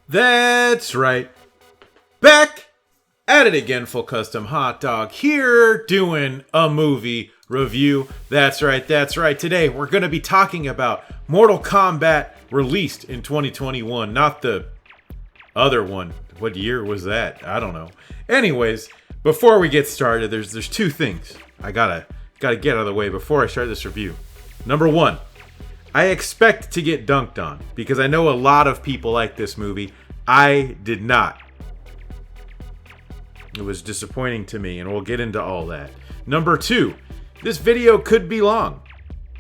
That's right. Back at it again, Full Custom Hot Dog here doing a movie review. That's right. Today we're going to be talking about Mortal Kombat released in 2021, not the other one. What year was that? I don't know. Anyways, before we get started, there's two things I gotta get out of the way before I start this review. Number one, I expect to get dunked on because I know a lot of people like this movie. I did not. It was disappointing to me, and we'll get into all that. Number two, this video could be long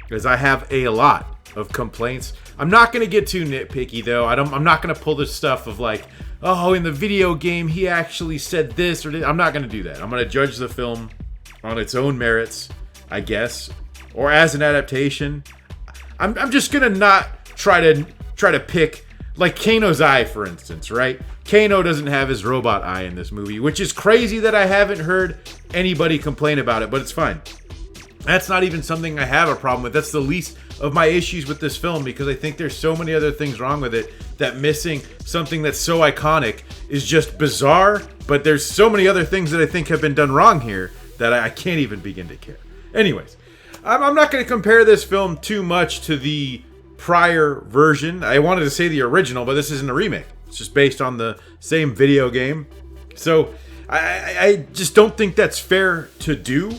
because I have a lot of complaints. I'm not going to get too nitpicky though. I'm not going to pull this stuff of like, oh, in the video game he actually said this or this. I'm not going to do that. I'm going to judge the film on its own merits, I guess, or as an adaptation. I'm just going to not try to pick like Kano's eye, for instance, right? Kano doesn't have his robot eye in this movie, which is crazy that I haven't heard anybody complain about it, but it's fine. That's not even something I have a problem with. That's the least of my issues with this film because I think there's so many other things wrong with it that missing something that's so iconic is just bizarre, but there's so many other things that I think have been done wrong here that I can't even begin to care. Anyways, I'm not going to compare this film too much to the prior version. I wanted to say the original, but this isn't a remake. It's just based on the same video game. So I just don't think that's fair to do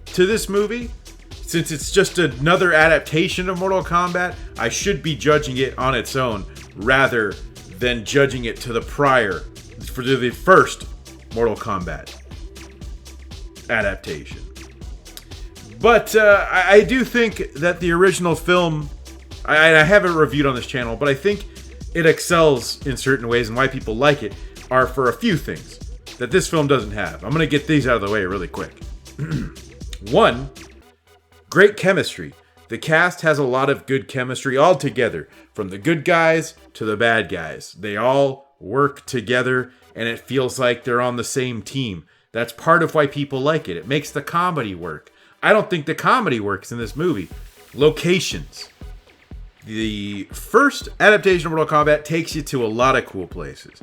to this movie. Since it's just another adaptation of Mortal Kombat, I should be judging it on its own rather than judging it to the prior, for the first Mortal Kombat adaptation. But I do think that the original film, I haven't reviewed on this channel, but I think it excels in certain ways, and why people like it are for a few things that this film doesn't have. I'm going to get these out of the way really quick. One, great chemistry. The cast has a lot of good chemistry all together, from the good guys to the bad guys. They all work together, and it feels like they're on the same team. That's part of why people like it. It makes the comedy work. I don't think the comedy works in this movie. Locations. The first adaptation of Mortal Kombat takes you to a lot of cool places.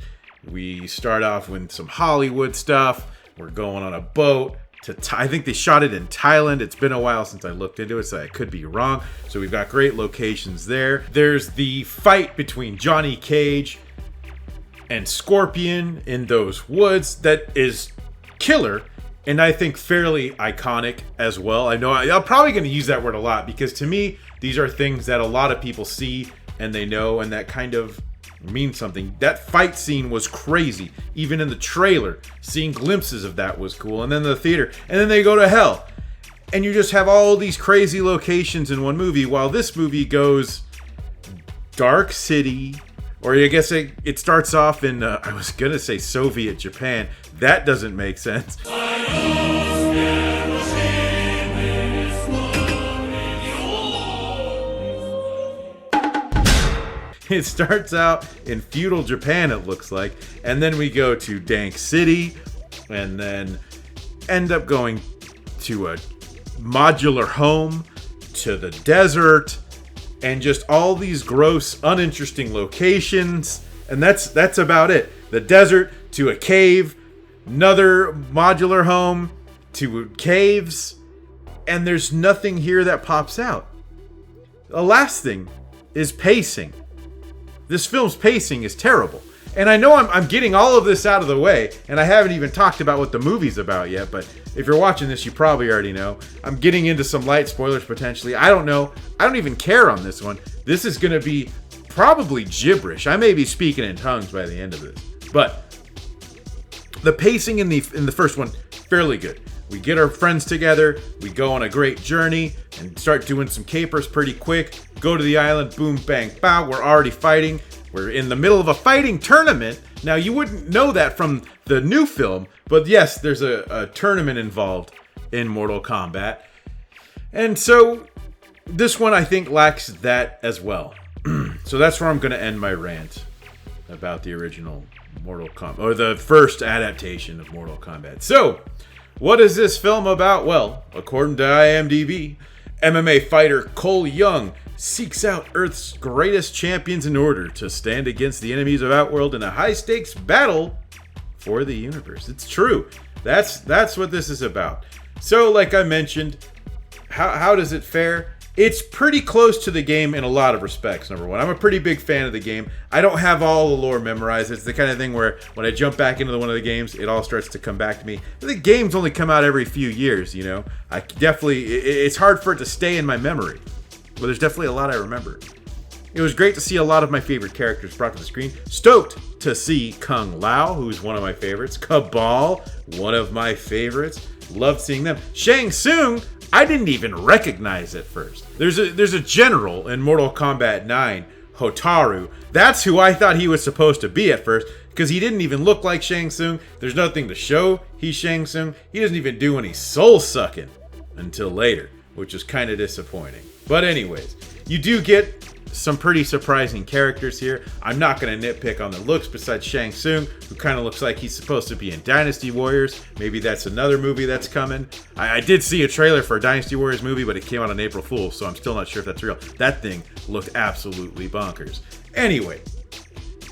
We start off with some Hollywood stuff. We're going on a boat to I think they shot it in Thailand. It's been a while since I looked into it, so I could be wrong. So we've got great locations there. There's the fight between Johnny Cage and Scorpion in those woods that is killer, and I think fairly iconic as well. I know I'm probably going to use that word a lot because to me, these are things that a lot of people see and they know, and that kind of means something. That fight scene was crazy. Even in the trailer, seeing glimpses of that was cool. And then the theater, and then they go to hell. And you just have all these crazy locations in one movie, while this movie goes Dark City, or I guess it starts off in, I was going to say Soviet Japan. That doesn't make sense. It starts out in feudal Japan, it looks like, and then we go to Dank City, and then end up going to a modular home, to the desert, and just all these gross, uninteresting locations, and that's about it. The desert to a cave, another modular home to caves, and there's nothing here that pops out. The last thing is pacing. This film's pacing is terrible. And I know I'm getting all of this out of the way, and I haven't even talked about what the movie's about yet, but if you're watching this, you probably already know. I'm getting into some light spoilers potentially. I don't know. I don't even care on this one. This is going to be probably gibberish. I may be speaking in tongues by the end of this. But the pacing in the first one, fairly good. We get our friends together, we go on a great journey, and start doing some capers pretty quick. Go to the island, boom, bang, bow, we're already fighting. We're in the middle of a fighting tournament. Now, you wouldn't know that from the new film, but yes, there's a tournament involved in Mortal Kombat. And so, this one I think lacks that as well. So that's where I'm going to end my rant about the original Mortal Kombat, or the first adaptation of Mortal Kombat. So, what is this film about? Well, according to IMDb, MMA fighter Cole Young seeks out Earth's greatest champions in order to stand against the enemies of Outworld in a high-stakes battle for the universe. It's true. That's what this is about. So, like I mentioned, how does it fare? It's pretty close to the game in a lot of respects, number one. I'm a pretty big fan of the game. I don't have all the lore memorized. It's the kind of thing where when I jump back into one of the games, it all starts to come back to me. The games only come out every few years, you know. It's hard for it to stay in my memory. But there's definitely a lot I remember. It was great to see a lot of my favorite characters brought to the screen. Stoked to see Kung Lao, who's one of my favorites. Cabal, one of my favorites. Loved seeing them. Shang Tsung, I didn't even recognize at first. There's a general in Mortal Kombat 9, Hotaru. That's who I thought he was supposed to be at first, because he didn't even look like Shang Tsung. There's nothing to show he's Shang Tsung. He doesn't even do any soul sucking until later, which is kind of disappointing. But anyways, you do get some pretty surprising characters here. I'm not going to nitpick on the looks besides Shang Tsung, who kind of looks like he's supposed to be in Dynasty Warriors. Maybe that's another movie that's coming. I did see a trailer for a Dynasty Warriors movie, but it came out on April Fool's, so I'm still not sure if that's real. That thing looked absolutely bonkers. Anyway,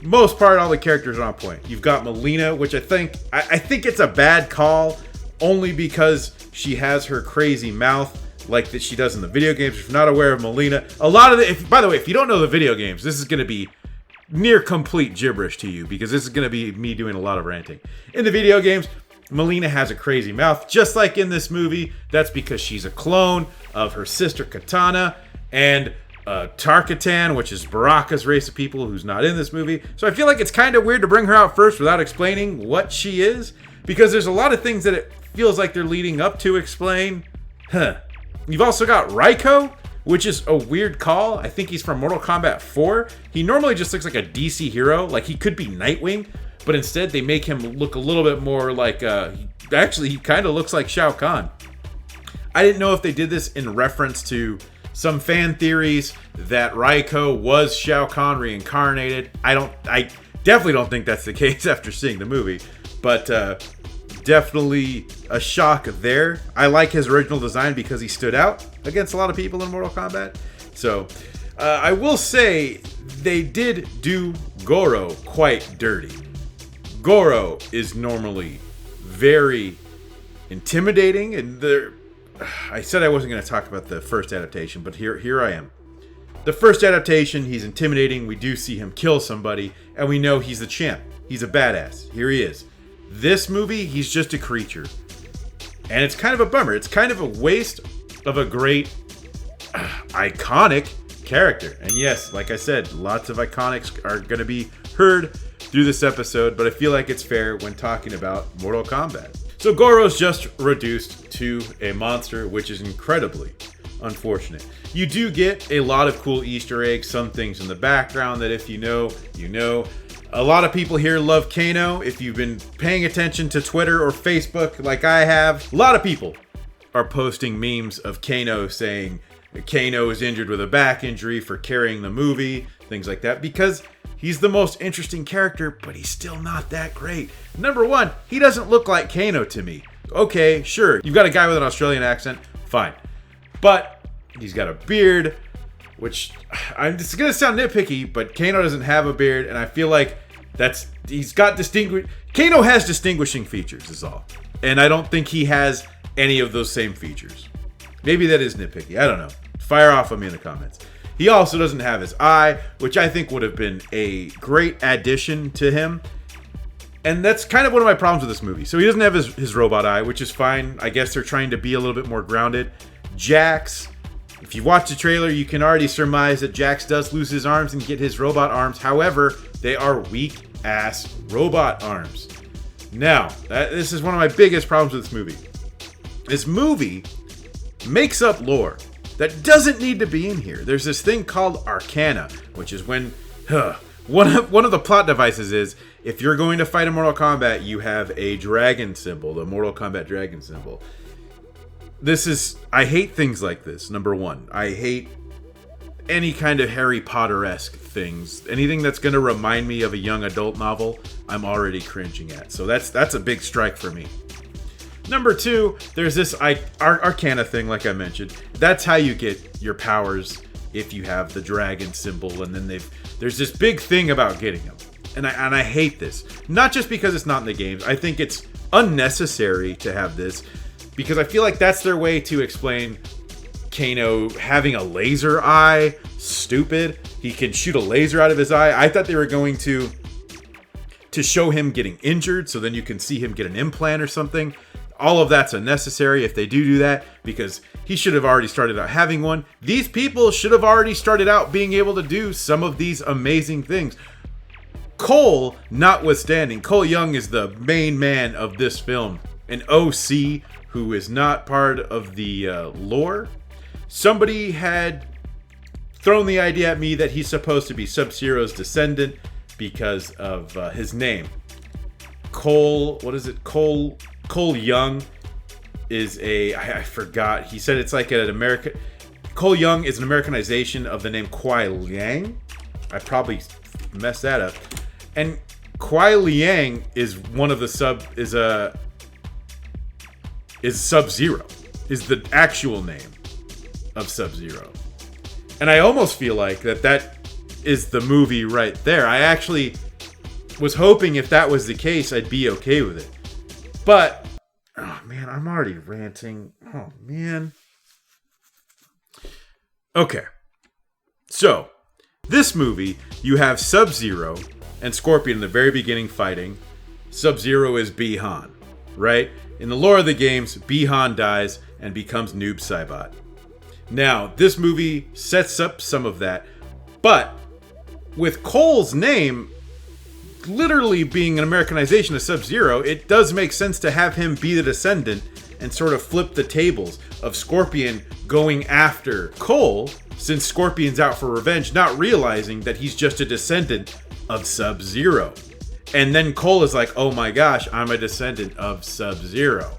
most part, all the characters are on point. You've got Melina, which I think it's a bad call, only because she has her crazy mouth, like that she does in the video games. If you're not aware of Melina, by the way, if you don't know the video games, this is going to be near complete gibberish to you, because this is going to be me doing a lot of ranting. In the video games, Melina has a crazy mouth, just like in this movie. That's because she's a clone of her sister Katana and Tarkatan, which is Baraka's race of people who's not in this movie. So I feel like it's kind of weird to bring her out first without explaining what she is, because there's a lot of things that it feels like they're leading up to explain. You've also got Raiko, which is a weird call. I think he's from Mortal Kombat 4. He normally just looks like a DC hero. Like, he could be Nightwing, but instead they make him look a little bit more like... Actually, he kind of looks like Shao Kahn. I didn't know if they did this in reference to some fan theories that Raiko was Shao Kahn reincarnated. I definitely don't think that's the case after seeing the movie. But... definitely a shock there. I like his original design because he stood out against a lot of people in Mortal Kombat. So, I will say they did do Goro quite dirty. Goro is normally very intimidating, and I said I wasn't going to talk about the first adaptation, but here I am. The first adaptation, he's intimidating. We do see him kill somebody, and we know he's the champ. He's a badass. Here he is. This movie, he's just a creature. And it's kind of a bummer. It's kind of a waste of a great, iconic character. And yes, like I said, lots of iconics are going to be heard through this episode, but I feel like it's fair when talking about Mortal Kombat. So Goro's just reduced to a monster, which is incredibly unfortunate. You do get a lot of cool Easter eggs, some things in the background that if you know, you know. A lot of people here love Kano. If you've been paying attention to Twitter or Facebook like I have, a lot of people are posting memes of Kano saying Kano is injured with a back injury for carrying the movie, things like that, because he's the most interesting character, but he's still not that great. Number one, he doesn't look like Kano to me. Okay, sure, you've got a guy with an Australian accent, fine. But he's got a beard, which it's going to sound nitpicky, but Kano doesn't have a beard, and I feel like Kano has distinguishing features is all. And I don't think he has any of those same features. Maybe that is nitpicky, I don't know. Fire off on me in the comments. He also doesn't have his eye, which I think would have been a great addition to him. And that's kind of one of my problems with this movie. So he doesn't have his robot eye, which is fine. I guess they're trying to be a little bit more grounded. Jax, if you watch the trailer, you can already surmise that Jax does lose his arms and get his robot arms. However, they are weak-ass robot arms. Now, this is one of my biggest problems with this movie. This movie makes up lore that doesn't need to be in here. There's this thing called arcana, which is when... One of the plot devices is, if you're going to fight in Mortal Kombat, you have a dragon symbol, the Mortal Kombat dragon symbol. I hate things like this, number one. I hate any kind of Harry Potter-esque things. Anything that's going to remind me of a young adult novel, I'm already cringing at. So that's a big strike for me. Number two, there's this arcana thing, like I mentioned. That's how you get your powers if you have the dragon symbol, and then there's this big thing about getting them. And I hate this. Not just because it's not in the games. I think it's unnecessary to have this, because I feel like that's their way to explain Kano having a laser eye. Stupid. He can shoot a laser out of his eye. I thought they were going to show him getting injured, so then you can see him get an implant or something. All of that's unnecessary if they do that, because he should have already started out having one. These people should have already started out being able to do some of these amazing things. Cole, notwithstanding, Cole Young is the main man of this film. An OC who is not part of the lore. Somebody had thrown the idea at me that he's supposed to be Sub-Zero's descendant because of his name. Cole, what is it? Cole Young is I forgot. He said it's like an American. Cole Young is an Americanization of the name Kuai Liang. I probably messed that up. And Kuai Liang is one of the is Sub-Zero. Is the actual name of Sub-Zero. And I almost feel like that is the movie right there. I actually was hoping if that was the case, I'd be okay with it. But, oh man, I'm already ranting. Oh man. Okay. So, this movie, you have Sub-Zero and Scorpion in the very beginning fighting. Sub-Zero is Bi-Han, right? In the lore of the games, Bi-Han dies and becomes Noob Saibot. Now, this movie sets up some of that, but with Cole's name literally being an Americanization of Sub-Zero, it does make sense to have him be the descendant and sort of flip the tables of Scorpion going after Cole, since Scorpion's out for revenge, not realizing that he's just a descendant of Sub-Zero. And then Cole is like, oh my gosh, I'm a descendant of Sub-Zero.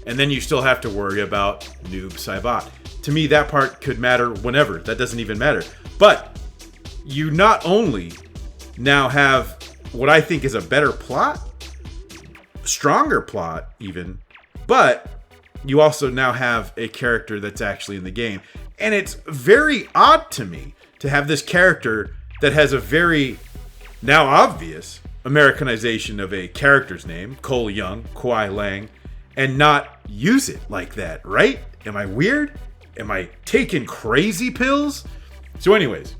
And then you still have to worry about Noob Saibot. To me, that part could matter whenever. That doesn't even matter. But you not only now have what I think is a better plot, stronger plot even, but you also now have a character that's actually in the game. And it's very odd to me to have this character that has a very now obvious Americanization of a character's name, Cole Young, Kuai Liang, and not use it like that, right? Am I weird? Am I taking crazy pills? So anyways,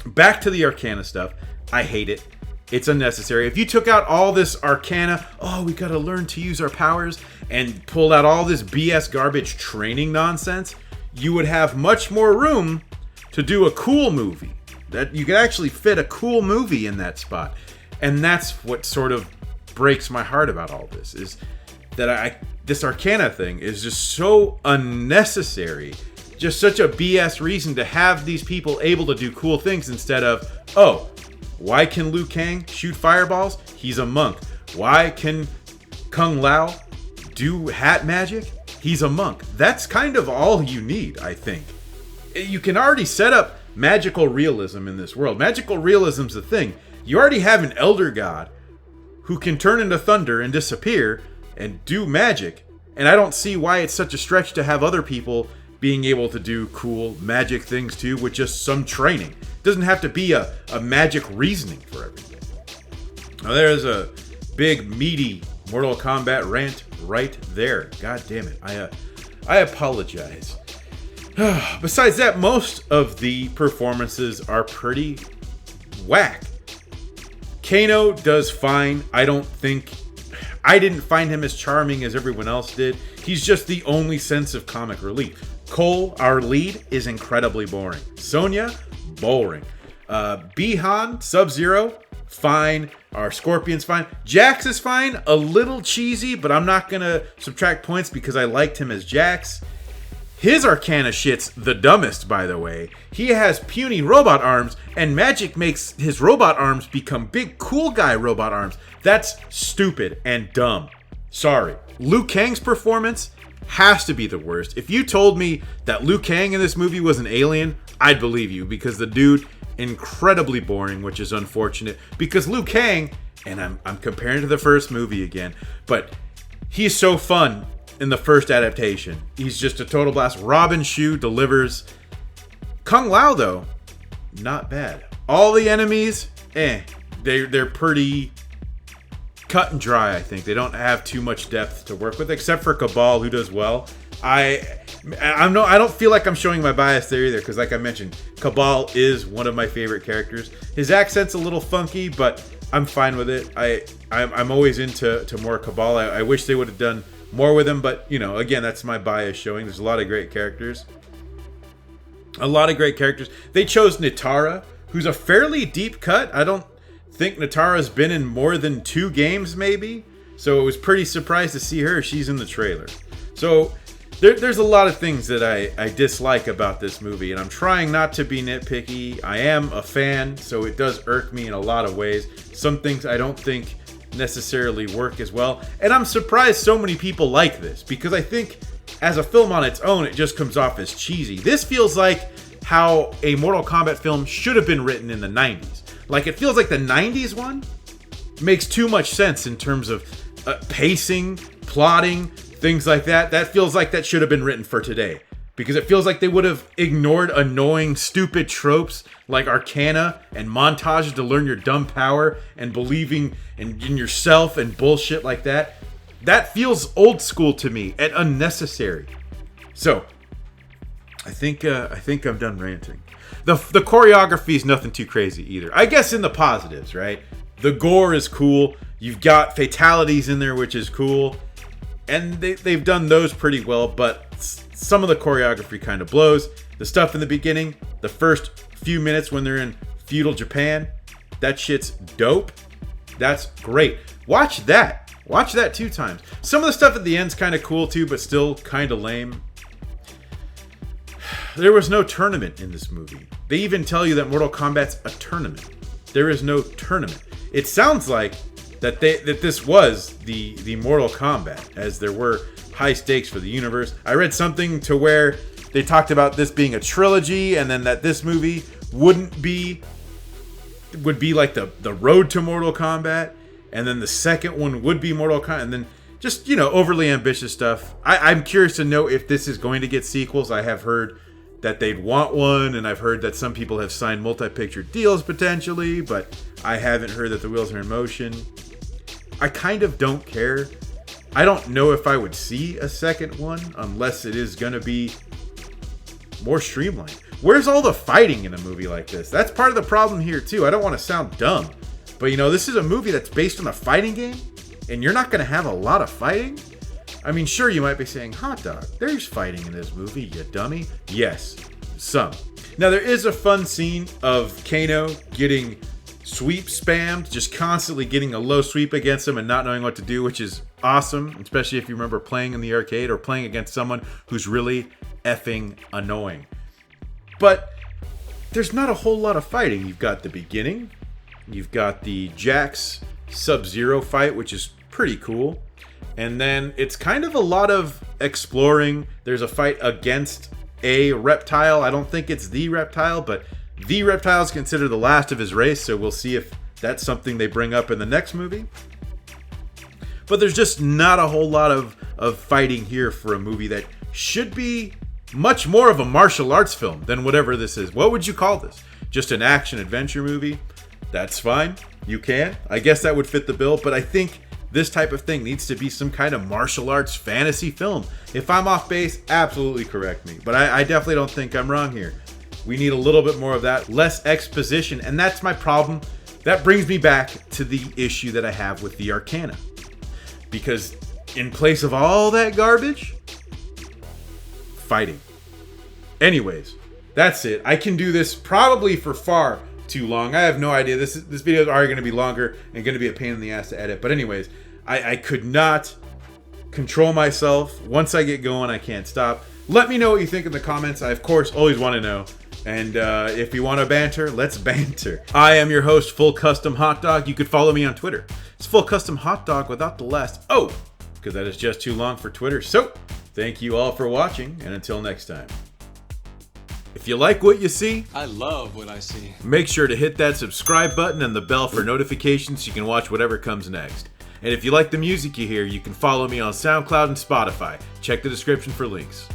back to the arcana stuff. I hate it. It's unnecessary. If you took out all this arcana, oh, we gotta learn to use our powers, and pulled out all this BS garbage training nonsense, you would have much more room to do a cool movie. That you could actually fit a cool movie in that spot. And that's what sort of breaks my heart about all this, is that this arcana thing is just so unnecessary. Just such a BS reason to have these people able to do cool things instead of, oh, why can Liu Kang shoot fireballs? He's a monk. Why can Kung Lao do hat magic? He's a monk. That's kind of all you need, I think. You can already set up magical realism in this world. Magical realism's a thing. You already have an elder god who can turn into thunder and disappear and do magic. And I don't see why it's such a stretch to have other people being able to do cool magic things too with just some training. It doesn't have to be a magic reasoning for everything. Now there's a big meaty Mortal Kombat rant right there. God damn it. I apologize. Besides that, most of the performances are pretty whack. Kano does fine. I didn't find him as charming as everyone else did. He's just the only sense of comic relief. Cole, our lead, is incredibly boring. Sonya, boring. Bi-Han, Sub-Zero, fine. Our Scorpion's fine. Jax is fine. A little cheesy, but I'm not going to subtract points because I liked him as Jax. His arcana shit's the dumbest, by the way. He has puny robot arms, and magic makes his robot arms become big cool guy robot arms. That's stupid and dumb. Sorry. Liu Kang's performance has to be the worst. If you told me that Liu Kang in this movie was an alien, I'd believe you, because the dude, incredibly boring, which is unfortunate, because Liu Kang, and I'm comparing to the first movie again, but he's so fun in the first adaptation. He's just a total blast. Robin Shou delivers Kung Lao, though, not bad. All the enemies, they're pretty cut and dry, I think. They don't have too much depth to work with, except for Cabal, who does well. I don't feel like I'm showing my bias there either, because like I mentioned, Cabal is one of my favorite characters. His accent's a little funky, but I'm fine with it. I'm always into more Cabal. I wish they would have done more with him, but you know, again, that's my bias showing. There's a lot of great characters. They chose Nitara, who's a fairly deep cut. I don't think Natara's been in more than 2 games, maybe. So it was pretty surprised to see her. She's in the trailer. So there's a lot of things that I dislike about this movie, and I'm trying not to be nitpicky. I am a fan, so it does irk me in a lot of ways. Some things I don't think necessarily work as well. And I'm surprised so many people like this, because I think as a film on its own, it just comes off as cheesy. This feels like how a Mortal Kombat film should have been written in the 90s. Like, it feels like the 90s one makes too much sense in terms of pacing, plotting, things like that. That feels like that should have been written for today. Because it feels like they would have ignored annoying, stupid tropes like arcana and montages to learn your dumb power and believing in yourself and bullshit like that. That feels old school to me and unnecessary. So, I think I'm done ranting. The choreography is nothing too crazy either. I guess in the positives, right? The gore is cool. You've got fatalities in there, which is cool. And they've done those pretty well, but some of the choreography kind of blows. The stuff in the beginning, the first few minutes when they're in feudal Japan, that shit's dope. That's great. Watch that 2 times. Some of the stuff at the end's kind of cool too, but still kind of lame. There was no tournament in this movie. They even tell you that Mortal Kombat's a tournament. There is no tournament. It sounds like that this was the Mortal Kombat, as there were high stakes for the universe. I read something to where they talked about this being a trilogy, and then that this movie would be like the road to Mortal Kombat, and then the second one would be Mortal Kombat, and then just, you know, overly ambitious stuff. I'm curious to know if this is going to get sequels. I have heard that they'd want one, and I've heard that some people have signed multi-picture deals potentially, but I haven't heard that the wheels are in motion. I kind of don't care. I don't know if I would see a second one unless it is going to be more streamlined. Where's all the fighting in a movie like this? That's part of the problem here too. I don't want to sound dumb, but you know, this is a movie that's based on a fighting game, and you're not going to have a lot of fighting? I mean, sure, you might be saying, hot dog, there's fighting in this movie, you dummy. Yes, some. Now, there is a fun scene of Kano getting sweep spammed, just constantly getting a low sweep against him and not knowing what to do, which is awesome, especially if you remember playing in the arcade or playing against someone who's really effing annoying. But there's not a whole lot of fighting. You've got the beginning, you've got the Jax Sub-Zero fight, which is pretty cool. And then it's kind of a lot of exploring. There's a fight against a reptile. I don't think it's the reptile, but the reptile is considered the last of his race, so we'll see if that's something they bring up in the next movie. But there's just not a whole lot of fighting here for a movie that should be much more of a martial arts film than whatever this is. What would you call this? Just an action-adventure movie? That's fine. You can. I guess that would fit the bill, but I think this type of thing needs to be some kind of martial arts fantasy film. If I'm off base, absolutely correct me. But I definitely don't think I'm wrong here. We need a little bit more of that, less exposition, and that's my problem. That brings me back to the issue that I have with the Arcana. Because in place of all that garbage, fighting. Anyways, that's it. I can do this probably for far too long. I have no idea. This video is already going to be longer and going to be a pain in the ass to edit. But anyways, I could not control myself. Once I get going, I can't stop. Let me know what you think in the comments. I, of course, always want to know. And if you want to banter, let's banter. I am your host, Full Custom Hot Dog. You could follow me on Twitter. It's Full Custom Hot Dog without the last O, because that is just too long for Twitter. So, thank you all for watching, and until next time. If you like what you see, I love what I see. Make sure to hit that subscribe button and the bell for notifications so you can watch whatever comes next. And if you like the music you hear, you can follow me on SoundCloud and Spotify. Check the description for links.